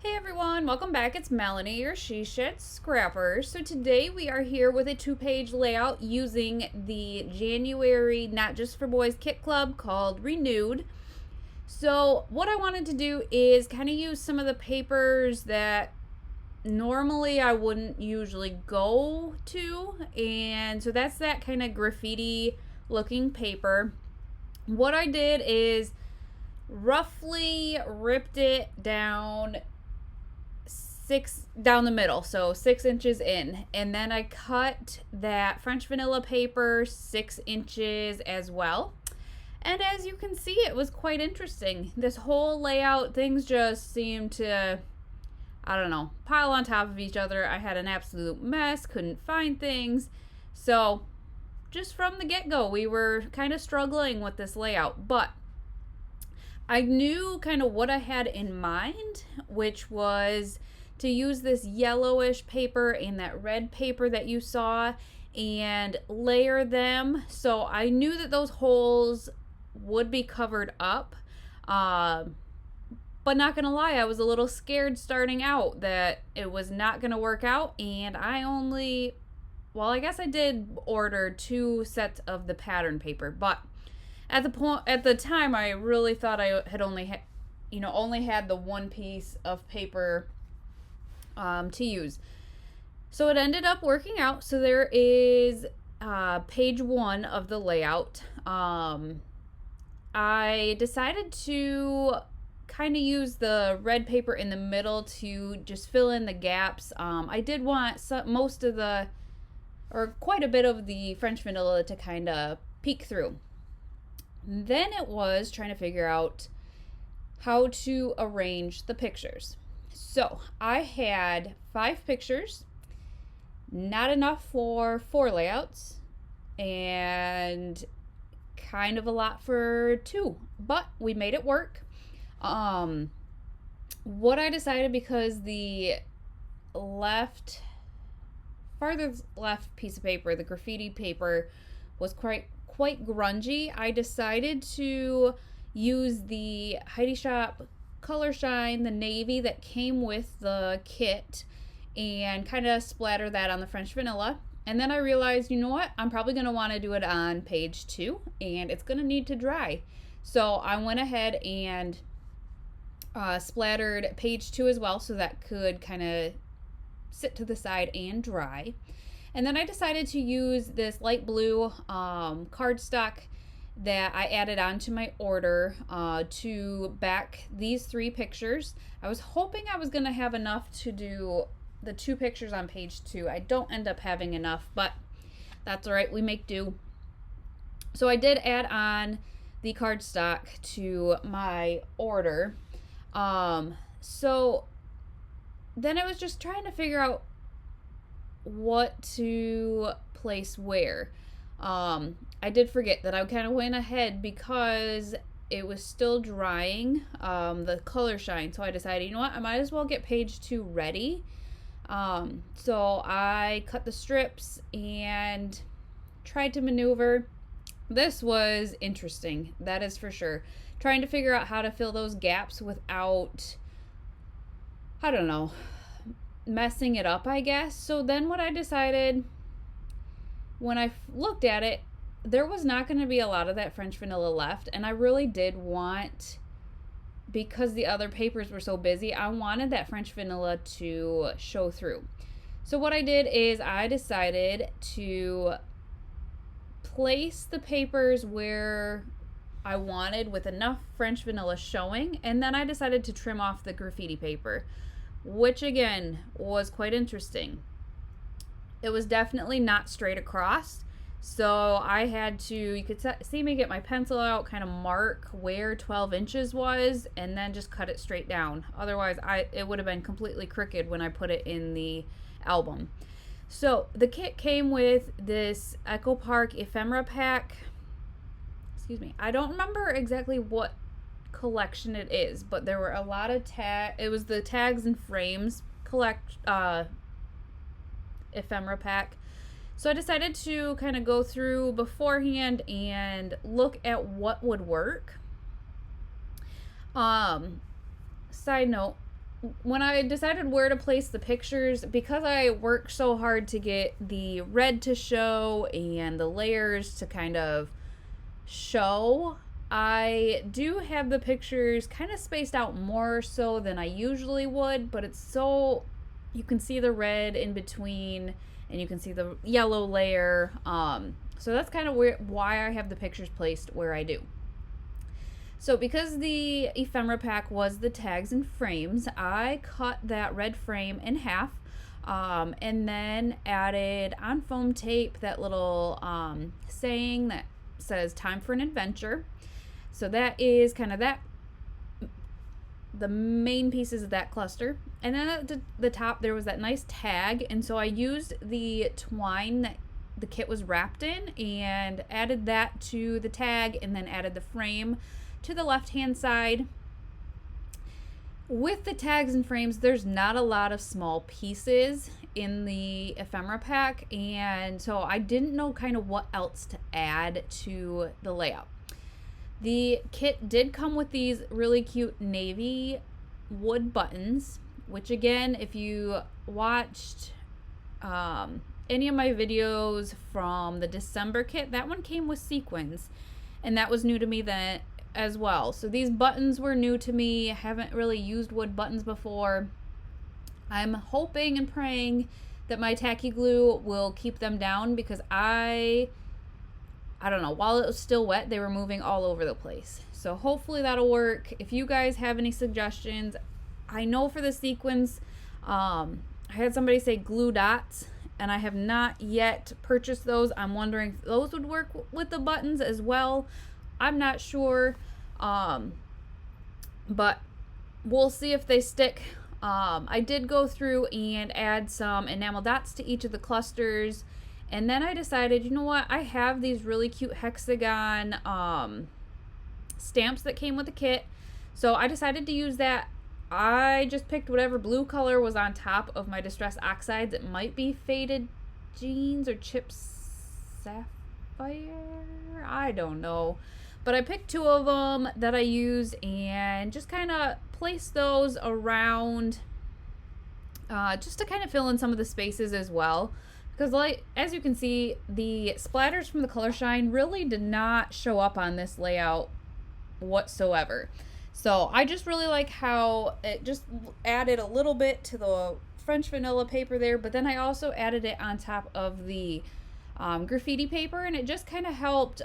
Hey everyone, welcome back. It's Melanie, your She Shit Scrapper. So today we are here with a 2-page layout using the January Not Just for Boys kit club called Renewed. So what I wanted to do is kind of use some of the papers that normally I wouldn't usually go to, and so that's that kind of graffiti looking paper. What I did is roughly ripped it down down the middle, so 6 inches in, and then I cut that French vanilla paper 6 inches as well. And as you can see, it was quite interesting. This whole layout, things just seemed to, I don't know, pile on top of each other. I had an absolute mess, couldn't find things. So just from the get-go, we were kind of struggling with this layout, but I knew kind of what I had in mind, which was to use this yellowish paper and that red paper that you saw and layer them. So I knew that those holes would be covered up. But not gonna lie, I was a little scared starting out that it was not gonna work out, and I guess I did order 2 sets of the pattern paper, but at the time I really thought I had only had the one piece of paper to use. So it ended up working out. So there is page 1 of the layout. I decided to kind of use the red paper in the middle to just fill in the gaps. I did want quite a bit of the French vanilla to kind of peek through. Then it was trying to figure out how to arrange the pictures. So I had 5 pictures, not enough for 4 layouts, and kind of a lot for 2, but we made it work. What I decided, because the farthest left piece of paper, the graffiti paper, was quite grungy, I decided to use the Heidi Shop Color Shine, the navy that came with the kit, and kind of splatter that on the French vanilla. And then I realized, you know what, I'm probably going to want to do it on page 2, and it's going to need to dry. So I went ahead and splattered page 2 as well, so that could kind of sit to the side and dry. And then I decided to use this light blue cardstock that I added onto my order to back these 3 pictures. I was hoping I was going to have enough to do the 2 pictures on page 2. I don't end up having enough, but that's all right. We make do. So I did add on the cardstock to my order. So then I was just trying to figure out what to place where. I did forget that I kind of went ahead because it was still drying, the color shine. So I decided, you know what, I might as well get page 2 ready. So I cut the strips and tried to maneuver. This was interesting, that is for sure. Trying to figure out how to fill those gaps without, I don't know, messing it up, I guess. So then what I decided, when I looked at it, there was not going to be a lot of that French vanilla left, and I really did want, because the other papers were so busy, I wanted that French vanilla to show through. So what I did is I decided to place the papers where I wanted with enough French vanilla showing, and then I decided to trim off the graffiti paper, which again was quite interesting. It was definitely not straight across, so I had to, you could see me get my pencil out, kind of mark where 12 inches was, and then just cut it straight down. Otherwise, it would have been completely crooked when I put it in the album. So the kit came with this Echo Park ephemera pack. Excuse me. I don't remember exactly what collection it is, but there were a lot of it was the tags and frames ephemera pack. So I decided to kind of go through beforehand and look at what would work. Side note, when I decided where to place the pictures, because I worked so hard to get the red to show and the layers to kind of show, I do have the pictures kind of spaced out more so than I usually would, but it's so you can see the red in between and you can see the yellow layer. So that's kind of why I have the pictures placed where I do. So because the ephemera pack was the tags and frames, I cut that red frame in half, and then added on foam tape that little saying that says "Time for an Adventure." So that is kind of that the main pieces of that cluster. And then at the top there was that nice tag, and so I used the twine that the kit was wrapped in and added that to the tag, and then added the frame to the left hand side. With the tags and frames, there's not a lot of small pieces in the ephemera pack, and so I didn't know kind of what else to add to the layout. The kit did come with these really cute navy wood buttons, which again, if you watched any of my videos from the December kit, that one came with sequins, and that was new to me then as well. So these buttons were new to me. I haven't really used wood buttons before. I'm hoping and praying that my tacky glue will keep them down, because I don't know, while it was still wet, they were moving all over the place. So hopefully that'll work. If you guys have any suggestions, I know for the sequins, I had somebody say glue dots, and I have not yet purchased those. I'm wondering if those would work with the buttons as well. I'm not sure, but we'll see if they stick. I did go through and add some enamel dots to each of the clusters, and then I decided, you know what, I have these really cute hexagon stamps that came with the kit, so I decided to use that. I just picked whatever blue color was on top of my Distress Oxides. It might be Faded Jeans or Chips Sapphire, I don't know. But I picked two of them that I used and just kind of placed those around, just to kind of fill in some of the spaces as well. Because like, as you can see, the splatters from the Color Shine really did not show up on this layout whatsoever. So I just really like how it just added a little bit to the French vanilla paper there, but then I also added it on top of the graffiti paper, and it just kind of helped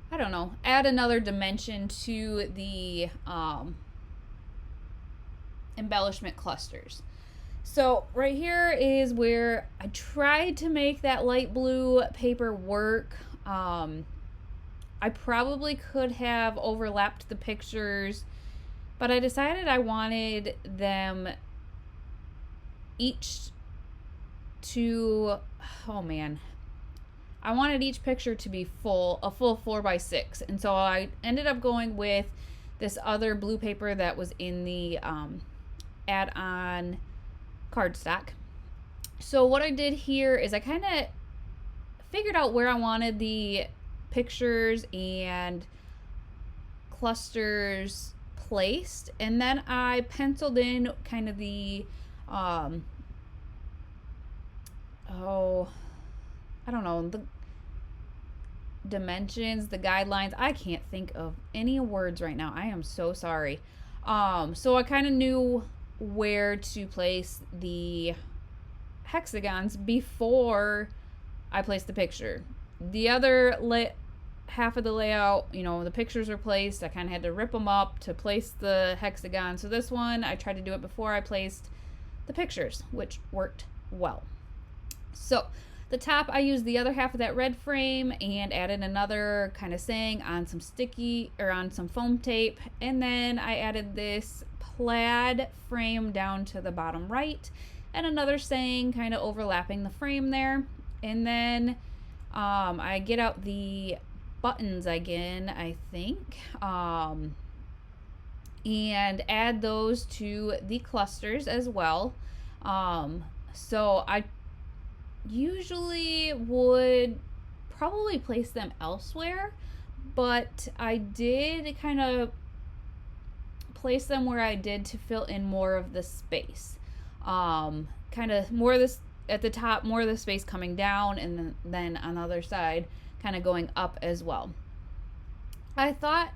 I don't know, add another dimension to the embellishment clusters. So right here is where I tried to make that light blue paper work. I probably could have overlapped the pictures, but I decided I wanted them each to, oh man, I wanted each picture to be a full 4x6, and so I ended up going with this other blue paper that was in the add-on cardstock. So what I did here is I kind of figured out where I wanted the pictures and clusters placed, and then I penciled in kind of the I don't know, the dimensions, the guidelines. I can't think of any words right now. I am so sorry. So I kind of knew where to place the hexagons before I placed the picture. The other half of the layout, you know, the pictures are placed. I kind of had to rip them up to place the hexagon. So this one, I tried to do it before I placed the pictures, which worked well. So the top, I used the other half of that red frame and added another kind of saying on some on some foam tape, and then I added this plaid frame down to the bottom right and another saying kind of overlapping the frame there. And then I get out the buttons again, I think, and add those to the clusters as well. So I usually would probably place them elsewhere, but I did kind of placed them where I did to fill in more of the space. Kind of more of this at the top, more of the space coming down, and then on the other side kind of going up as well. I thought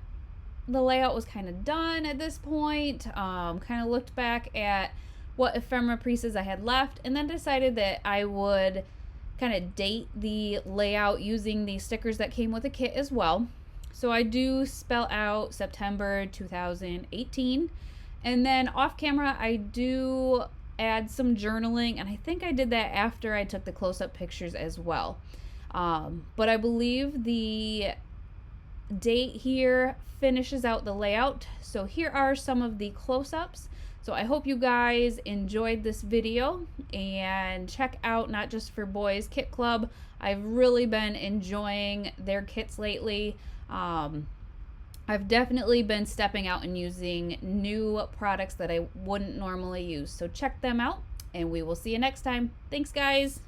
the layout was kind of done at this point. Kind of looked back at what ephemera pieces I had left, and then decided that I would kind of date the layout using the stickers that came with the kit as well. So I do spell out September 2018, and then off camera I do add some journaling, and I think I did that after I took the close-up pictures as well. But I believe the date here finishes out the layout. So here are some of the close-ups. So I hope you guys enjoyed this video, and check out Not Just for Boys Kit Club. I've really been enjoying their kits lately. I've definitely been stepping out and using new products that I wouldn't normally use. So check them out, and we will see you next time. Thanks, guys.